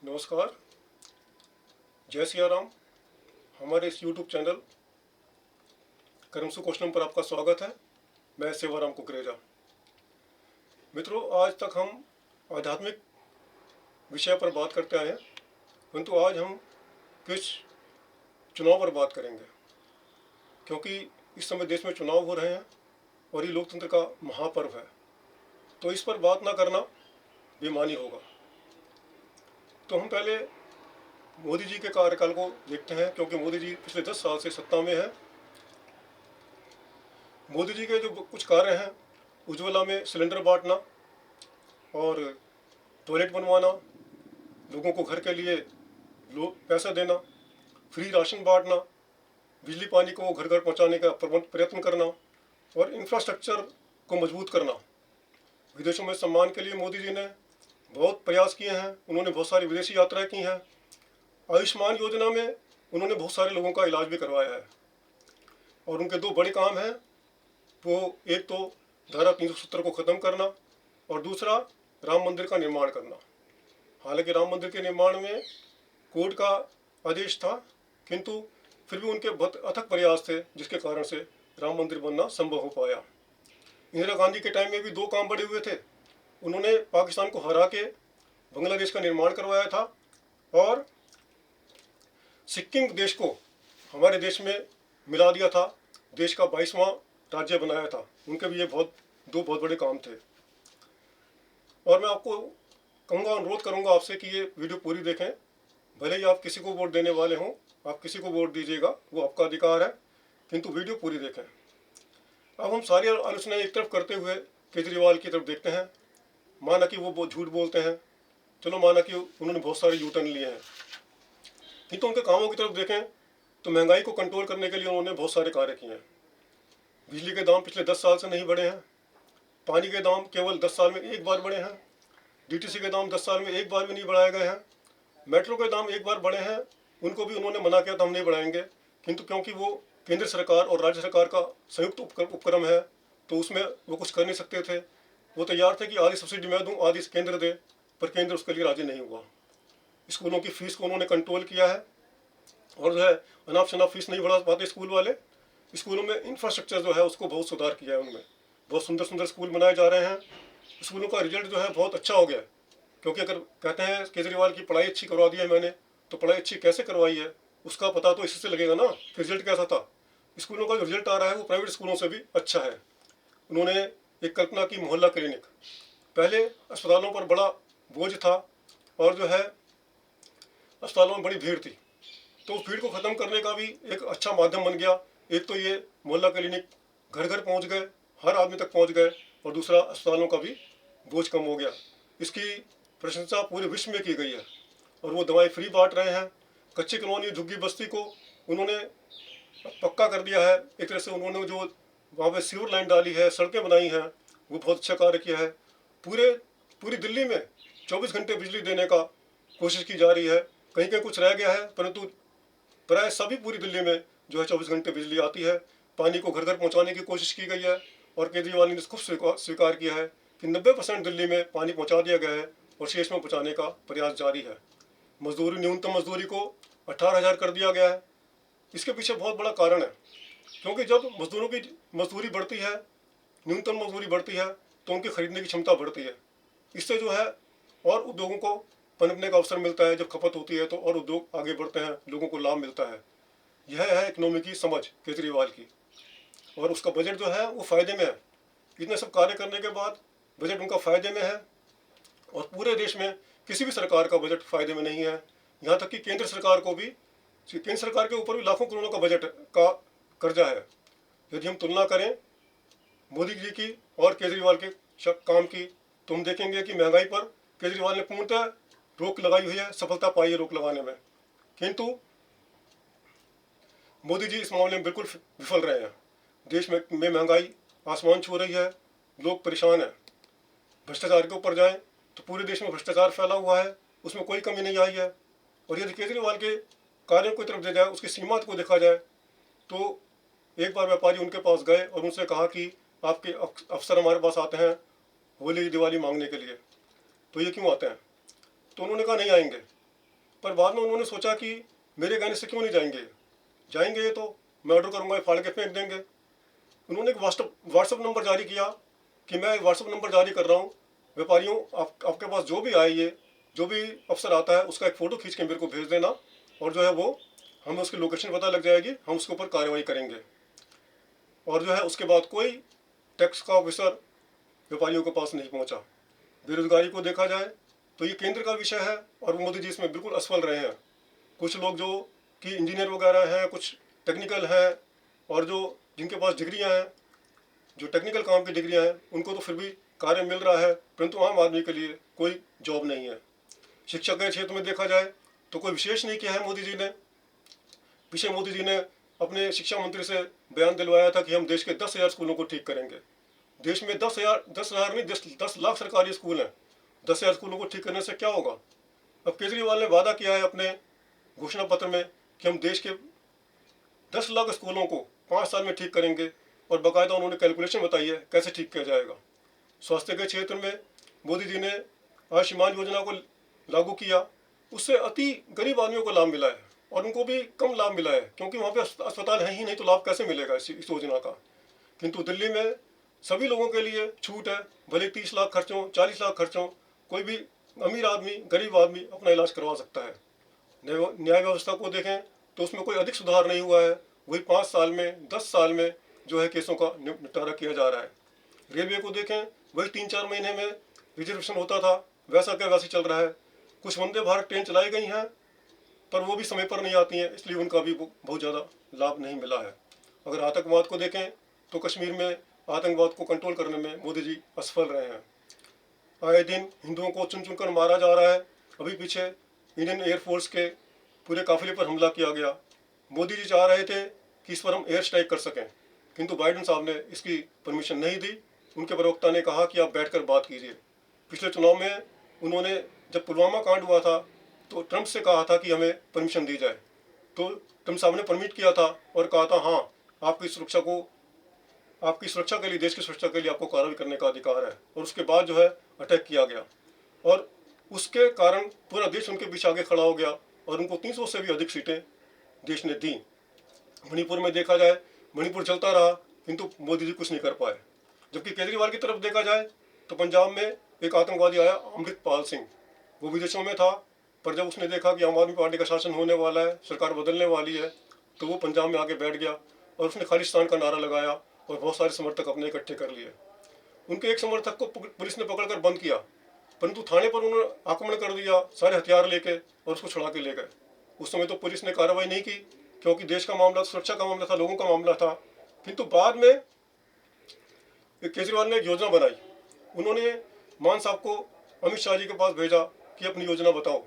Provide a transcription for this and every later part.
नमस्कार। जय सिया राम। हमारे इस YouTube चैनल कर्मसु कौशलम पर आपका स्वागत है। मैं सेवाराम कुकरेजा। मित्रों, आज तक हम आध्यात्मिक विषय पर बात करते आए हैं, परंतु आज हम कुछ चुनाव पर बात करेंगे, क्योंकि इस समय देश में चुनाव हो रहे हैं और ये लोकतंत्र का महापर्व है। तो इस पर बात ना करना बेईमानी होगा। तो हम पहले मोदी जी के कार्यकाल को देखते हैं, क्योंकि मोदी जी पिछले 10 साल से सत्ता में है। मोदी जी के जो कुछ कार्य हैं, उज्ज्वला में सिलेंडर बांटना और टॉयलेट बनवाना, लोगों को घर के लिए पैसा देना, फ्री राशन बांटना, बिजली पानी को घर घर पहुंचाने का प्रयत्न करना और इंफ्रास्ट्रक्चर को मजबूत करना। विदेशों में सम्मान के लिए मोदी जी ने बहुत प्रयास किए हैं। उन्होंने बहुत सारी विदेशी यात्राएं की हैं। आयुष्मान योजना में उन्होंने बहुत सारे लोगों का इलाज भी करवाया है। और उनके दो बड़े काम हैं, वो एक तो धारा 370 को ख़त्म करना और दूसरा राम मंदिर का निर्माण करना। हालांकि राम मंदिर के निर्माण में कोर्ट का आदेश था, किंतु फिर भी उनके बहुत अथक प्रयास थे, जिसके कारण से राम मंदिर बनना संभव हो पाया। इंदिरा गांधी के टाइम में भी दो काम बड़े हुए थे। उन्होंने पाकिस्तान को हरा के बांग्लादेश का निर्माण करवाया था और सिक्किम देश को हमारे देश में मिला दिया था, देश का 22वां राज्य बनाया था। उनके भी ये दो बहुत बड़े काम थे। और मैं आपको कहूँगा, अनुरोध करूँगा आपसे कि ये वीडियो पूरी देखें। भले ही आप किसी को वोट देने वाले हों, आप किसी को वोट दीजिएगा, वो आपका अधिकार है, किंतु वीडियो पूरी देखें। अब हम सारी आलोचनाएं एक तरफ करते हुए केजरीवाल की तरफ देखते हैं। माना कि वो झूठ बोलते हैं, चलो माना कि उन्होंने बहुत सारे यू टर्न लिए हैं, किंतु उनके कामों की तरफ देखें तो महंगाई को कंट्रोल करने के लिए उन्होंने बहुत सारे कार्य किए हैं। बिजली के दाम पिछले 10 साल से नहीं बढ़े हैं। पानी के दाम केवल 10 साल में एक बार बढ़े हैं। डीटीसी के दाम 10 साल में एक बार भी नहीं बढ़ाए गए हैं। मेट्रो के दाम एक बार बढ़े हैं, उनको भी उन्होंने मना किया था हम नहीं बढ़ाएंगे, किंतु क्योंकि वो केंद्र सरकार और राज्य सरकार का संयुक्त उपक्रम है, तो उसमें वो कुछ कर नहीं सकते थे। वो तैयार थे कि आधी सब्सिडी मैं दूँ, आधी केंद्र दे, पर केंद्र उसके लिए राजी नहीं हुआ। स्कूलों की फीस को उन्होंने कंट्रोल किया है और जो है अनाप शनाप फीस नहीं बढ़ा पाते स्कूल वाले। स्कूलों में इंफ्रास्ट्रक्चर जो है उसको बहुत सुधार किया है। उनमें बहुत सुंदर सुंदर स्कूल बनाए जा रहे हैं। स्कूलों का रिजल्ट जो है बहुत अच्छा हो गया, क्योंकि अगर कहते हैं केजरीवाल की पढ़ाई अच्छी करवा दी है मैंने, तो पढ़ाई अच्छी कैसे करवाई है उसका पता तो इससे लगेगा ना कि रिजल्ट कैसा था। स्कूलों का जो रिजल्ट आ रहा है वो प्राइवेट स्कूलों से भी अच्छा है। उन्होंने एक कल्पना की, मोहल्ला क्लिनिक। पहले अस्पतालों पर बड़ा बोझ था और जो है अस्पतालों में बड़ी भीड़ थी, तो उस भीड़ को ख़त्म करने का भी एक अच्छा माध्यम बन गया। एक तो ये मोहल्ला क्लिनिक घर घर पहुंच गए, हर आदमी तक पहुंच गए, और दूसरा अस्पतालों का भी बोझ कम हो गया। इसकी प्रशंसा पूरे विश्व में की गई है और वो दवाई फ्री बांट रहे हैं। कच्ची कॉलोनी झुग्गी बस्ती को उन्होंने पक्का कर दिया है। एक तरह से उन्होंने जो वहाँ पर सीवर लाइन डाली है, सड़कें बनाई हैं, वो बहुत अच्छा कार्य किया है। पूरी दिल्ली में 24 घंटे बिजली देने का कोशिश की जा रही है। कहीं कहीं कुछ रह गया है, परंतु प्राय सभी पूरी दिल्ली में जो है 24 घंटे बिजली आती है। पानी को घर घर पहुंचाने की कोशिश की गई है और केजरीवाल ने खुद स्वीकार किया है कि 90% दिल्ली में पानी पहुंचा दिया गया है और शेष में पहुंचाने का प्रयास जारी है। मजदूरी, न्यूनतम मजदूरी को 18,000 कर दिया गया है। इसके पीछे बहुत बड़ा कारण है, क्योंकि जब मजदूरों की मजदूरी बढ़ती है, न्यूनतम मजदूरी बढ़ती है, तो उनकी खरीदने की क्षमता बढ़ती है। इससे जो है और उद्योगों को पनपने का अवसर मिलता है। जब खपत होती है तो और उद्योग आगे बढ़ते हैं, लोगों को लाभ मिलता है। यह है इकोनॉमी की समझ केजरीवाल की, और उसका बजट जो है वो फ़ायदे में है। इतने सब कार्य करने के बाद बजट उनका फ़ायदे में है, और पूरे देश में किसी भी सरकार का बजट फ़ायदे में नहीं है। यहाँ तक कि केंद्र सरकार को भी, केंद्र सरकार के ऊपर भी लाखों करोड़ों का बजट का कर्जा है। यदि हम तुलना करें मोदी जी की और केजरीवाल के काम की, तो हम देखेंगे कि महंगाई पर केजरीवाल ने पूर्णतः रोक लगाई हुई है, सफलता पाई है रोक लगाने में, किंतु मोदी जी इस मामले में बिल्कुल विफल रहे हैं। देश में महंगाई आसमान छू रही है, लोग परेशान हैं। भ्रष्टाचार के ऊपर जाएं तो पूरे देश में भ्रष्टाचार फैला हुआ है, उसमें कोई कमी नहीं आई है। और यदि केजरीवाल के कार्यों की तरफ देखा जाए, उसकी सीमा को देखा जाए, तो एक बार व्यापारी उनके पास गए और उनसे कहा कि आपके अफसर हमारे पास आते हैं होली दिवाली मांगने के लिए, तो ये क्यों आते हैं? तो उन्होंने कहा नहीं आएंगे। पर बाद में उन्होंने सोचा कि मेरे कहने से क्यों नहीं जाएंगे, जाएंगे तो मैं ऑर्डर करूँगा, फाड़ के फेंक देंगे। उन्होंने एक व्हाट्सअप नंबर जारी किया कि मैं व्हाट्सअप नंबर जारी कर रहा हूँ, व्यापारियों आपके पास जो भी आए, ये जो भी अफसर आता है उसका एक फ़ोटो खींच के मेरे को भेज देना, और जो है वो हमें उसकी लोकेशन पता लग जाएगी, हम उसके ऊपर कार्रवाई करेंगे। और जो है उसके बाद कोई टैक्स का ऑफिसर व्यापारियों के पास नहीं पहुंचा। बेरोजगारी को देखा जाए तो ये केंद्र का विषय है और मोदी जी इसमें बिल्कुल असफल रहे हैं। कुछ लोग जो कि इंजीनियर वगैरह हैं, कुछ टेक्निकल हैं, और जो जिनके पास डिग्रियां हैं, जो टेक्निकल काम की डिग्रियां हैं, उनको तो फिर भी कार्य मिल रहा है, परंतु आम आदमी के लिए कोई जॉब नहीं है। शिक्षा के क्षेत्र में देखा जाए तो कोई विशेष नहीं किया है मोदी जी ने। पीछे मोदी जी ने अपने शिक्षा मंत्री से बयान दिलवाया था कि हम देश के 10,000 स्कूलों को ठीक करेंगे। देश में 10,000 नहीं, 10 लाख सरकारी स्कूल हैं। 10,000 स्कूलों को ठीक करने से क्या होगा? अब केजरीवाल ने वादा किया है अपने घोषणा पत्र में कि हम देश के 10 लाख स्कूलों को 5 साल में ठीक करेंगे, और बाकायदा उन्होंने कैलकुलेशन बताई है कैसे ठीक किया जाएगा। स्वास्थ्य के क्षेत्र में मोदी जी ने आयुष्मान योजना को लागू किया, उससे अति गरीब आदमियों को लाभ मिला है, और उनको भी कम लाभ मिला है क्योंकि वहाँ पे अस्पताल है ही नहीं, तो लाभ कैसे मिलेगा इस योजना का। किंतु दिल्ली में सभी लोगों के लिए छूट है, भले 30 लाख खर्चों, 40 लाख खर्चों, कोई भी अमीर आदमी, गरीब आदमी अपना इलाज करवा सकता है। न्याय व्यवस्था को देखें तो उसमें कोई अधिक सुधार नहीं हुआ है, वही 5 साल में, 10 साल में जो है केसों का निपटारा किया जा रहा है। रेलवे को देखें, वही 3-4 महीने में रिजर्वेशन होता था, वैसा क्या वैसे चल रहा है। कुछ वंदे भारत ट्रेन चलाई गई हैं, पर वो भी समय पर नहीं आती हैं, इसलिए उनका भी बहुत ज़्यादा लाभ नहीं मिला है। अगर आतंकवाद को देखें तो कश्मीर में आतंकवाद को कंट्रोल करने में मोदी जी असफल रहे हैं। आए दिन हिंदुओं को चुन चुन कर मारा जा रहा है। अभी पीछे इंडियन एयरफोर्स के पूरे काफिले पर हमला किया गया। मोदी जी चाह रहे थे कि इस पर हम एयर स्ट्राइक कर सकें, किंतु बाइडेन साहब ने इसकी परमिशन नहीं दी। उनके प्रवक्ता ने कहा कि आप बैठकर बात कीजिए। पिछले चुनाव में उन्होंने, जब पुलवामा कांड हुआ था, तो ट्रंप से कहा था कि हमें परमिशन दी जाए, तो ट्रंप साहब ने परमिट किया था और कहा था हाँ, आपकी सुरक्षा के लिए, देश की सुरक्षा के लिए आपको कार्रवाई करने का अधिकार है। और उसके बाद जो है अटैक किया गया, और उसके कारण पूरा देश उनके पीछे आगे खड़ा हो गया, और उनको 300 से भी अधिक सीटें देश ने दी। मणिपुर में देखा जाए, मणिपुर चलता रहा, किंतु मोदी जी कुछ नहीं कर पाए। जबकि केजरीवाल की तरफ देखा जाए तो पंजाब में एक आतंकवादी आया, अमृतपाल सिंह, वो विदेशों में था, पर जब उसने देखा कि आम आदमी पार्टी का शासन होने वाला है, सरकार बदलने वाली है, तो वो पंजाब में आके बैठ गया और उसने खालिस्तान का नारा लगाया और बहुत सारे समर्थक अपने इकट्ठे कर लिए। उनके एक समर्थक को पुलिस ने पकड़कर बंद किया, परंतु थाने पर उन्होंने आक्रमण कर दिया सारे हथियार लेके, और उसको छुड़ा के ले गए। उस समय तो पुलिस ने कार्रवाई नहीं की, क्योंकि देश का मामला, सुरक्षा का मामला था, लोगों का मामला था। किंतु बाद में केजरीवाल ने एक योजना बनाई। उन्होंने मान साहब को अमित शाह जी के पास भेजा कि अपनी योजना बताओ,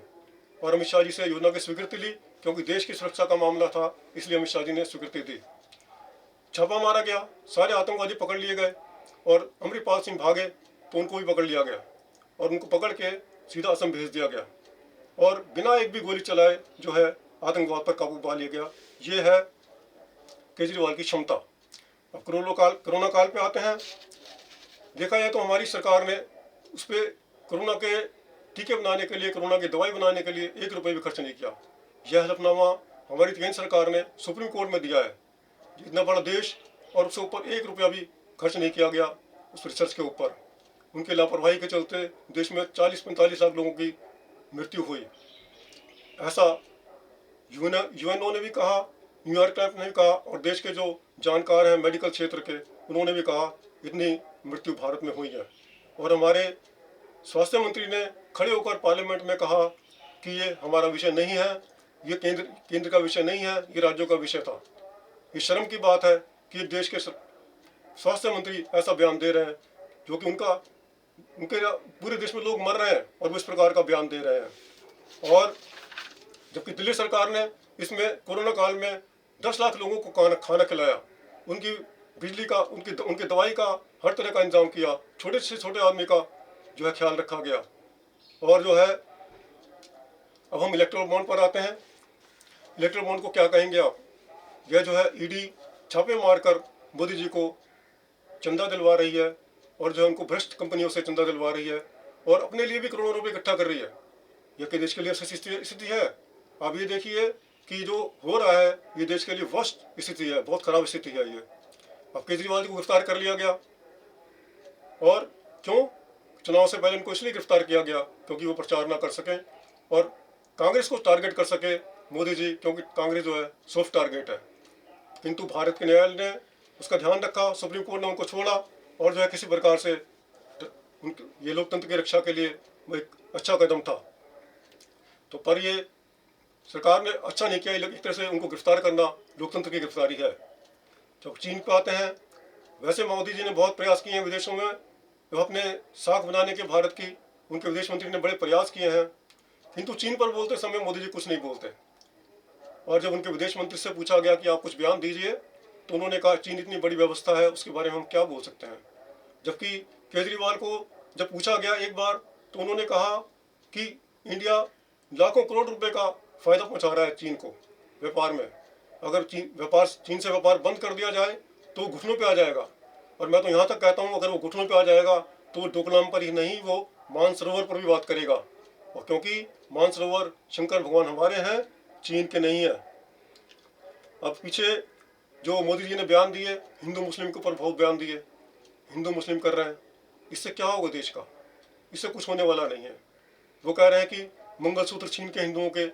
और अमित शाह जी से योजना की स्वीकृति ली, क्योंकि देश की सुरक्षा का मामला था, इसलिए अमित शाह जी ने स्वीकृति दी। छापा मारा गया, सारे आतंकवादी पकड़ लिए गए, और अमृतपाल सिंह भागे तो उनको भी पकड़ लिया गया, और उनको पकड़ के सीधा असम भेज दिया गया, और बिना एक भी गोली चलाए जो है आतंकवाद पर काबू पा लिया गया। ये है केजरीवाल की क्षमता। अब कोरोना काल पे आते हैं। देखा जाए तो हमारी सरकार ने उस पर कोरोना के टीके बनाने के लिए, कोरोना की दवाई बनाने के लिए 1 रुपये भी खर्च नहीं किया। यह हलफनामा हमारी केंद्र सरकार ने सुप्रीम कोर्ट में दिया है। इतना बड़ा देश, और उसके ऊपर 1 रुपया भी खर्च नहीं किया गया उस रिसर्च के ऊपर। उनके लापरवाही के चलते देश में 40-45 लाख लोगों की मृत्यु हुई। ऐसा यूएनओ ने भी कहा, न्यूयॉर्क टाइम्स ने भी कहा, और देश के जो जानकार हैं मेडिकल क्षेत्र के, उन्होंने भी कहा इतनी मृत्यु भारत में हुई है। और हमारे स्वास्थ्य मंत्री ने खड़े होकर पार्लियामेंट में कहा कि ये हमारा विषय नहीं है, ये केंद्र का विषय नहीं है, ये राज्यों का विषय था। ये शर्म की बात है कि देश के स्वास्थ्य मंत्री ऐसा बयान दे रहे हैं, जो कि उनके पूरे देश में लोग मर रहे हैं और वो इस प्रकार का बयान दे रहे हैं। और जबकि दिल्ली सरकार ने इसमें कोरोना काल में 10 लाख लोगों को खाना खिलाया, उनकी बिजली का, उनकी दवाई का, हर तरह का इंतजाम किया, छोटे से छोटे आदमी का जो है ख्याल रखा गया। और जो है अब हम इलेक्ट्रल बॉन्ड पर आते हैं। इलेक्ट्रल बॉन्ड को क्या कहेंगे आप? यह जो है ईडी छापे मारकर मोदी जी को चंदा दिलवा रही है, और जो है उनको भ्रष्ट कंपनियों से चंदा दिलवा रही है, और अपने लिए भी करोड़ों रुपए इकट्ठा कर रही है। यह कि देश के लिए ऐसी स्थिति है? अब ये देखिए कि जो हो रहा है ये देश के लिए वर्स्ट स्थिति है, बहुत खराब स्थिति है ये। अब केजरीवाल को गिरफ्तार कर लिया गया, और क्यों? चुनाव से पहले इनको इसलिए गिरफ्तार किया गया क्योंकि वो प्रचार ना कर सकें और कांग्रेस को टारगेट कर सके मोदी जी, क्योंकि कांग्रेस जो है सॉफ्ट टारगेट है। किंतु भारत के न्यायालय ने उसका ध्यान रखा, सुप्रीम कोर्ट ने उनको छोड़ा, और जो है किसी प्रकार से ये लोकतंत्र की रक्षा के लिए वो एक अच्छा कदम था। तो पर ये सरकार ने अच्छा नहीं किया, एक तरह से उनको गिरफ्तार करना लोकतंत्र की गिरफ्तारी है। जब चीन पे आते हैं, वैसे मोदी जी ने बहुत प्रयास किए हैं विदेशों में, जो अपने साख बनाने के भारत की, उनके विदेश मंत्री ने बड़े प्रयास किए हैं, किंतु चीन पर बोलते समय मोदी जी कुछ नहीं बोलते। और जब उनके विदेश मंत्री से पूछा गया कि आप कुछ बयान दीजिए, तो उन्होंने कहा चीन इतनी बड़ी व्यवस्था है, उसके बारे में हम क्या बोल सकते हैं। जबकि केजरीवाल को जब पूछा गया एक बार, तो उन्होंने कहा कि इंडिया लाखों करोड़ रुपए का फायदा पहुंचा रहा है चीन को व्यापार में। अगर चीन से व्यापार बंद कर दिया जाए तो घुटनों पे आ जाएगा। और मैं तो यहाँ तक कहता हूँ, अगर वो घुटनों पे आ जाएगा तो वो डोकलाम पर ही नहीं, वो मानसरोवर पर भी बात करेगा। और क्योंकि मानसरोवर शंकर भगवान हमारे हैं, चीन के नहीं है। अब पीछे जो मोदी जी ने बयान दिए, हिंदू मुस्लिम के ऊपर बहुत बयान दिए, हिंदू मुस्लिम कर रहे हैं, इससे क्या होगा देश का? इससे कुछ होने वाला नहीं है। वो कह रहे हैं कि मंगलसूत्र छीन के हिंदुओं के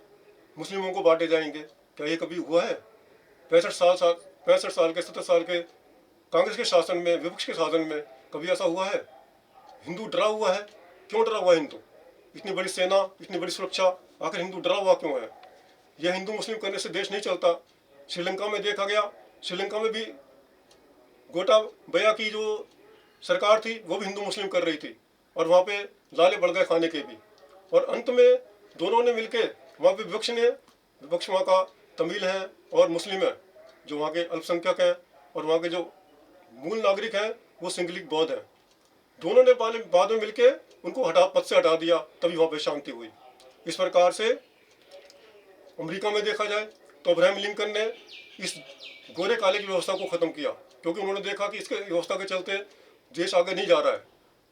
मुस्लिमों को बांटे जाएंगे। क्या ये कभी हुआ है? 65 साल के 70 साल के कांग्रेस के शासन में, विपक्ष के शासन में कभी ऐसा हुआ है? हिंदू डरा हुआ है? क्यों डरा हुआ है हिंदू? इतनी बड़ी सेना, इतनी बड़ी सुरक्षा, आखिर हिंदू डरा हुआ क्यों है? यह हिंदू मुस्लिम करने से देश नहीं चलता। श्रीलंका में देखा गया, श्रीलंका में भी गोटाबया की जो सरकार थी वो भी हिंदू मुस्लिम कर रही थी, और वहाँ पे लाले बढ़ गए खाने के भी। और अंत में दोनों ने मिलके, वहाँ पे विपक्ष वहाँ का तमिल है और मुस्लिम है, जो वहाँ के अल्पसंख्यक हैं, और वहाँ के जो मूल नागरिक हैं वो सिंगलिक बौद्ध हैं। दोनों ने बाद में मिलके उनको पद से हटा दिया, तभी वहाँ पे शांति हुई। इस प्रकार से अमेरिका में देखा जाए तो अब्राहम लिंकन ने इस गोरे काले की व्यवस्था को ख़त्म किया, क्योंकि उन्होंने देखा कि इसके व्यवस्था के चलते देश आगे नहीं जा रहा है।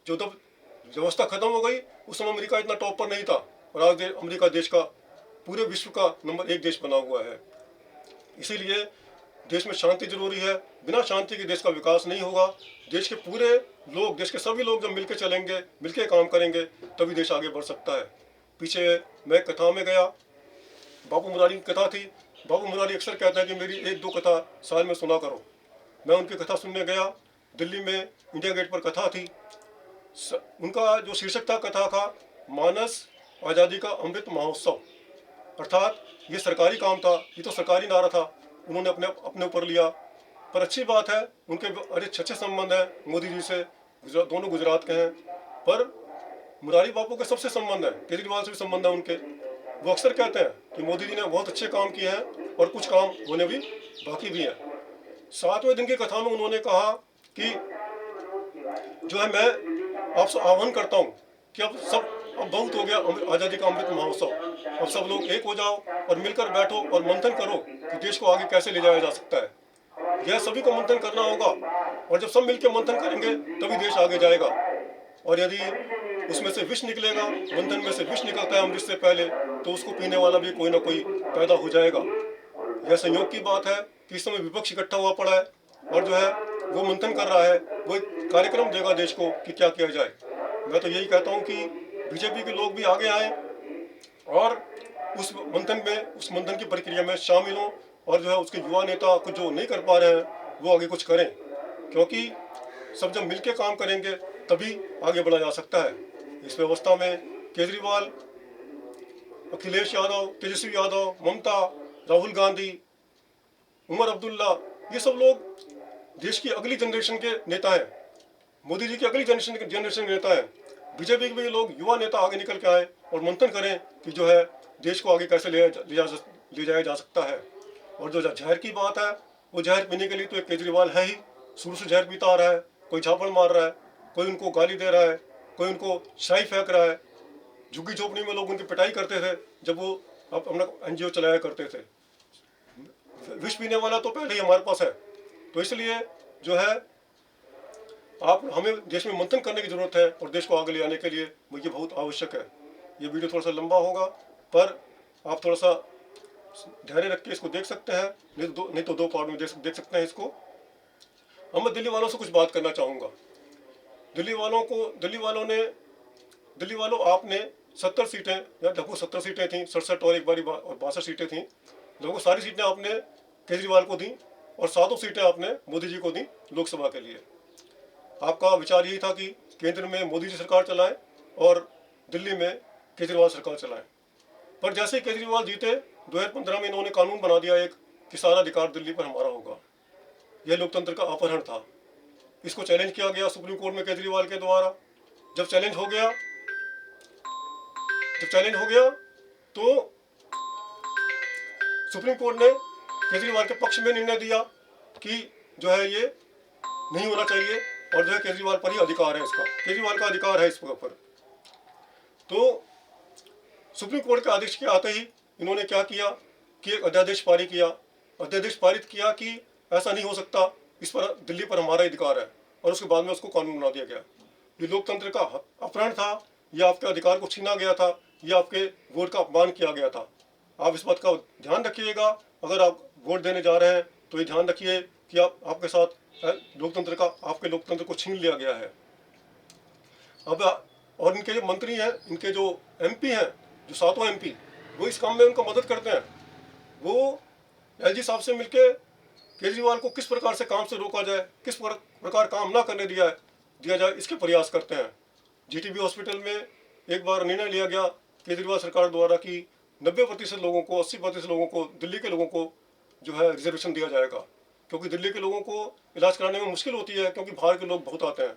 जो तब व्यवस्था खत्म हो गई, उस समय अमेरिका इतना टॉप पर नहीं था, और आज अमेरिका देश का पूरे विश्व का नंबर 1 देश बना हुआ है। इसीलिए देश में शांति जरूरी है। बिना शांति के देश का विकास नहीं होगा। देश के पूरे लोग, देश के सभी लोग जब मिलकर चलेंगे, मिलकर काम करेंगे, तभी देश आगे बढ़ सकता है। पीछे मैं कथा में गया, बापू मुरारी की कथा थी। बापू मुरारी अक्सर कहता है कि मेरी 1-2 कथा साल में सुना करो। मैं उनकी कथा सुनने गया, दिल्ली में इंडिया गेट पर कथा थी। उनका जो शीर्षक था कथा का, मानस आज़ादी का अमृत महोत्सव। अर्थात ये सरकारी काम था, ये तो सरकारी नारा था, उन्होंने अपने ऊपर लिया। पर अच्छी बात है, उनके बड़े अच्छे संबंध हैं मोदी जी से, दोनों गुजरात के हैं। पर मुरारी बापू के सबसे संबंध है, केजरीवाल से भी संबंध है उनके। वो अक्सर कहते हैं कि मोदी जी ने बहुत अच्छे काम किए हैं और कुछ काम होने भी बाकी भी हैं। 7वें दिन की कथा में उन्होंने कहा कि जो है, मैं आपसे आह्वान करता हूँ कि अब बहुत हो गया आज़ादी का अमृत महोत्सव। अब सब लोग एक हो जाओ और मिलकर बैठो और मंथन करो कि देश को आगे कैसे ले जाया जा सकता है। यह सभी को मंथन करना होगा, और जब सब मिलकर मंथन करेंगे तभी देश आगे जाएगा। और यदि उसमें से विष निकलेगा, मंथन में से विष निकलता है अमृत से पहले, तो उसको पीने वाला भी कोई ना कोई पैदा हो जाएगा। यह संयोग की बात है कि इस समय विपक्ष इकट्ठा हुआ पड़ा है, और जो है वो मंथन कर रहा है, वो एक कार्यक्रम देगा देश को कि क्या किया जाए। मैं तो यही कहता हूँ कि बीजेपी के लोग भी आगे आए और उस मंथन की प्रक्रिया में शामिल हों, और जो है उसके युवा नेता कुछ जो नहीं कर पा रहे हैं वो आगे कुछ करें, क्योंकि सब जब मिलकर काम करेंगे तभी आगे बढ़ा जा सकता है। इस व्यवस्था में केजरीवाल, अखिलेश यादव, तेजस्वी यादव, ममता, राहुल गांधी, उमर अब्दुल्ला, ये सब लोग देश की अगली जनरेशन के नेता हैं, मोदी जी की अगली जनरेशन के नेता हैं। बीजेपी के भी लोग, युवा नेता आगे निकल के आए और मंथन करें कि जो है देश को आगे कैसे ले जाया जा सकता है। और जो जहर की बात है, वो जहर पीने के लिए तो एक केजरीवाल है ही, शुरू से जहर पीता आ रहा है। कोई झापड़ मार रहा है, कोई उनको गाली दे रहा है, कोई उनको शाही फेंक रहा है। झुग्गी झोपड़ी में लोग उनकी पिटाई करते थे जब वो अपना NGO चलाया करते थे। विष पीने वाला तो पहले ही हमारे पास है। तो इसलिए जो है हमें देश में मंथन करने की जरूरत है, और देश को आगे ले जाने के लिए ये बहुत आवश्यक है। ये वीडियो थोड़ा सा लंबा होगा, पर आप थोड़ा सा धैर्य रख के इसको देख सकते हैं, नहीं तो दो पार्ट में देख सकते हैं इसको। अब मैं दिल्ली वालों से कुछ बात करना चाहूँगा। दिल्ली वालों आपने 70 सीटें या लगभग 70 सीटें थी, 67 और एक बारी और 62 सीटें थी, लगभग सारी सीटें आपने केजरीवाल को दी और 7 सीटें आपने मोदी जी को दी लोकसभा के लिए। आपका विचार यही था कि केंद्र में मोदी जी सरकार चलाएं और दिल्ली में केजरीवाल सरकार चलाएं। पर जैसे ही केजरीवाल जीते 2015 में इन्होंने कानून बना दिया एक कि सारा अधिकार दिल्ली पर हमारा होगा। यह लोकतंत्र का अपहरण था। इसको चैलेंज किया गया सुप्रीम कोर्ट में केजरीवाल के द्वारा। जब चैलेंज हो गया तो सुप्रीम कोर्ट ने केजरीवाल के पक्ष में निर्णय दिया कि जो है ये नहीं होना चाहिए और जो है केजरीवाल पर ही अधिकार है, इसका केजरीवाल का अधिकार है इस पर। तो सुप्रीम कोर्ट के आदेश के आते ही इन्होंने क्या किया कि एक अध्यादेश पारित किया कि ऐसा नहीं हो सकता, इस पर दिल्ली पर हमारा अधिकार है, और उसके बाद में उसको कानून बना दिया गया। ये लोकतंत्र का अपहरण था, यह आपके अधिकार को छीना गया था, यह आपके वोट का अपमान किया गया था। आप इस बात का ध्यान रखिएगा, अगर आप वोट देने जा रहे हैं तो ये ध्यान रखिए कि आपके साथ आपके लोकतंत्र को छीन लिया गया है। अब और इनके जो मंत्री हैं, इनके जो एमपी हैं, जो 7 एमपी, वो इस काम में उनको मदद करते हैं। वो एलजी साहब से मिलके केजरीवाल को किस प्रकार से काम से रोका जाए, किस प्रकार काम ना करने दिया जाए, इसके प्रयास करते हैं। जीटीबी हॉस्पिटल में एक बार निर्णय लिया गया केजरीवाल सरकार द्वारा कि 90% लोगों को, 80% लोगों को, दिल्ली के लोगों को जो है रिजर्वेशन दिया जाएगा, क्योंकि दिल्ली के लोगों को इलाज कराने में मुश्किल होती है, क्योंकि बाहर के लोग बहुत आते हैं।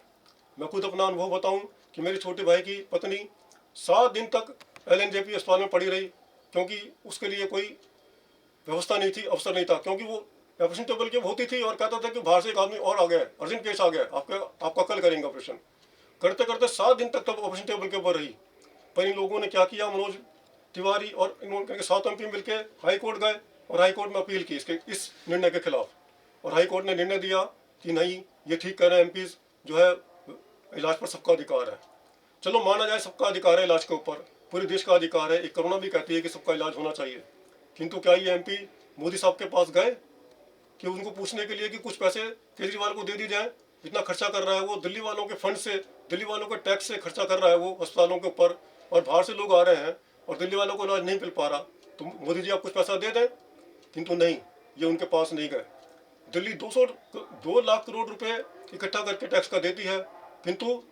मैं खुद अपना अनुभव बताऊं कि मेरे छोटे भाई की पत्नी 7 दिन तक LNJP अस्पताल में पड़ी रही, क्योंकि उसके लिए कोई व्यवस्था नहीं थी, अवसर नहीं था, क्योंकि वो ऑपरेशन टेबल की होती थी और कहता था कि बाहर से एक आदमी और आ गया, अर्जेंट केस आ गया, आपका कल करेंगे ऑपरेशन। करते करते 7 दिन तक तब ऑपरेशन टेबल के ऊपर रही। पर इन लोगों ने क्या किया, मनोज तिवारी और इन्होंने 7 एमपी मिलके हाई कोर्ट गए और हाई कोर्ट में अपील की इस निर्णय के खिलाफ, और हाई कोर्ट ने निर्णय दिया कि नहीं, ये ठीक कर रहे हैं एमपी, जो है इलाज पर सबका अधिकार है। चलो माना जाए सबका अधिकार है इलाज के ऊपर, पूरे देश का अधिकार है, एक करुणा भी कहती है कि सबका इलाज होना चाहिए, किंतु क्या ये एमपी मोदी साहब के पास गए कि उनको पूछने के लिए कि कुछ पैसे केजरीवाल को दे दी जाए? इतना खर्चा कर रहा है वो, दिल्ली वालों के फंड से, दिल्ली वालों के टैक्स से खर्चा कर रहा है वो अस्पतालों के ऊपर, और बाहर से लोग आ रहे हैं और दिल्ली वालों को इलाज नहीं मिल पा रहा, तो मोदी जी आप कुछ पैसा दे दें। किंतु नहीं, ये उनके पास नहीं गए। दिल्ली 2 लाख करोड़ रुपए इकट्ठा करके टैक्स का देती है, किंतु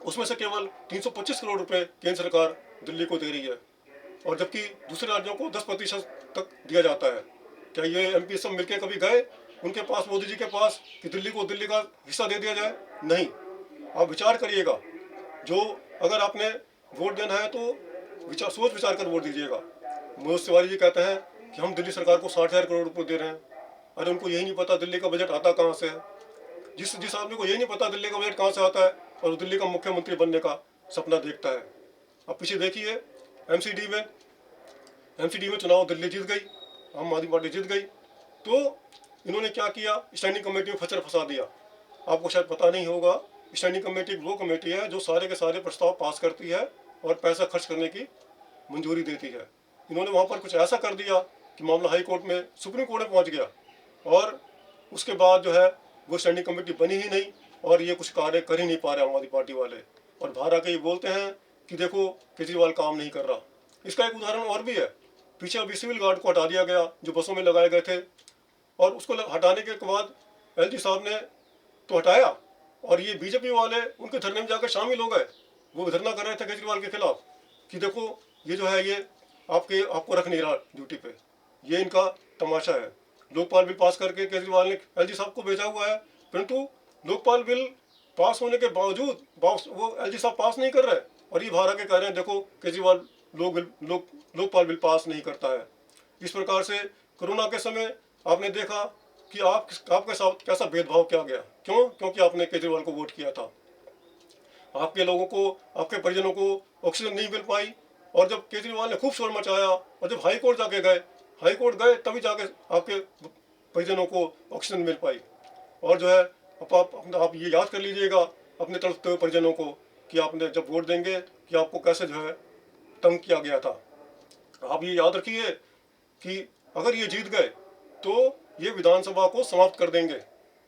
उसमें से केवल 325 करोड़ रुपए केंद्र सरकार दिल्ली को दे रही है, और जबकि दूसरे राज्यों को 10% तक दिया जाता है। क्या ये एमपी सब मिलकर कभी गए उनके पास, मोदी जी के पास, कि दिल्ली को दिल्ली का हिस्सा दे दिया जाए? नहीं। आप विचार करिएगा, जो अगर आपने वोट देना है तो सोच विचार कर वोट दीजिएगा। मनोज तिवारी जी कहते हैं कि हम दिल्ली सरकार को 60,000 करोड़ रुपये दे रहे हैं। अरे उनको यही नहीं पता दिल्ली का बजट आता कहाँ से है। जिस आदमी को यही नहीं पता दिल्ली का बजट कहाँ से आता है और वो दिल्ली का मुख्यमंत्री बनने का सपना देखता है। अब पीछे देखिए, एमसीडी में चुनाव दिल्ली जीत गई, आम आदमी पार्टी जीत गई, तो इन्होंने क्या किया, स्टैंडिंग कमेटी में फंसा दिया। आपको शायद पता नहीं होगा, स्टैंडिंग कमेटी वो कमेटी है जो सारे के सारे प्रस्ताव पास करती है और पैसा खर्च करने की मंजूरी देती है। इन्होंने वहाँ पर कुछ ऐसा कर दिया कि मामला हाई कोर्ट में, सुप्रीम कोर्ट में पहुँच गया, और उसके बाद जो है वो स्टैंडिंग कमेटी बनी ही नहीं और ये कुछ कार्य कर ही नहीं पा रहे आम आदमी पार्टी वाले, और बाहर आके ये बोलते हैं कि देखो केजरीवाल काम नहीं कर रहा। इसका एक उदाहरण और भी है। पीछे अभी सिविल गार्ड को हटा दिया गया जो बसों में लगाए गए थे, और उसको हटाने के बाद एलजी साहब ने तो हटाया, और ये बीजेपी वाले उनके धरने में जाकर शामिल हो गए। वो धरना कर रहे थे केजरीवाल के खिलाफ कि देखो ये जो है ये आपको रख नहीं रहा ड्यूटी पे, ये इनका तमाशा है। लोकपाल बिल पास करके केजरीवाल ने एलजी साहब को भेजा हुआ है, परंतु लोकपाल बिल पास होने के बावजूद वो एलजी साहब पास नहीं कर रहे, और ये बाहर आके कह रहे हैं देखो केजरीवाल लोकपाल बिल पास नहीं करता है। इस प्रकार से कोरोना के समय आपने देखा कि आपके साथ कैसा भेदभाव किया गया। क्यों? क्योंकि आपने केजरीवाल को वोट किया था। आपके लोगों को, आपके परिजनों को ऑक्सीजन नहीं मिल पाई, और जब केजरीवाल ने खूब शोर मचाया और जब हाई कोर्ट गए तभी जाके आपके परिजनों को ऑक्सीजन मिल पाई। और जो है आप ये याद कर लीजिएगा अपने तड़पते हुए परिजनों को कि आपने जब वोट देंगे कि आपको कैसे जो है तंग किया गया था। आप ये याद रखिए कि अगर ये जीत गए तो ये विधानसभा को समाप्त कर देंगे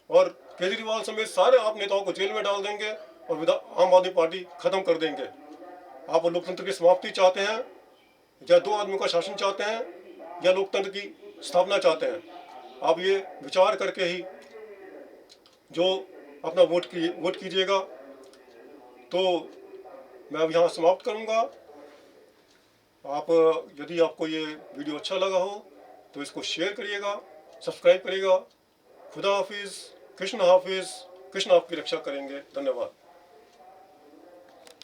और केजरीवाल समेत सारे आप नेताओं को जेल में डाल देंगे और आम आदमी पार्टी खत्म कर देंगे। आप लोकतंत्र की समाप्ति चाहते हैं या दो आदमियों का शासन चाहते हैं या लोकतंत्र की स्थापना चाहते हैं? आप ये विचार करके ही जो अपना वोट कीजिएगा। तो मैं अब यहाँ समाप्त करूँगा। आप यदि आपको ये वीडियो अच्छा लगा हो तो इसको शेयर करिएगा, सब्सक्राइब करिएगा। खुदा हाफिज़, कृष्ण हाफिज़, कृष्ण आपकी रक्षा करेंगे। धन्यवाद।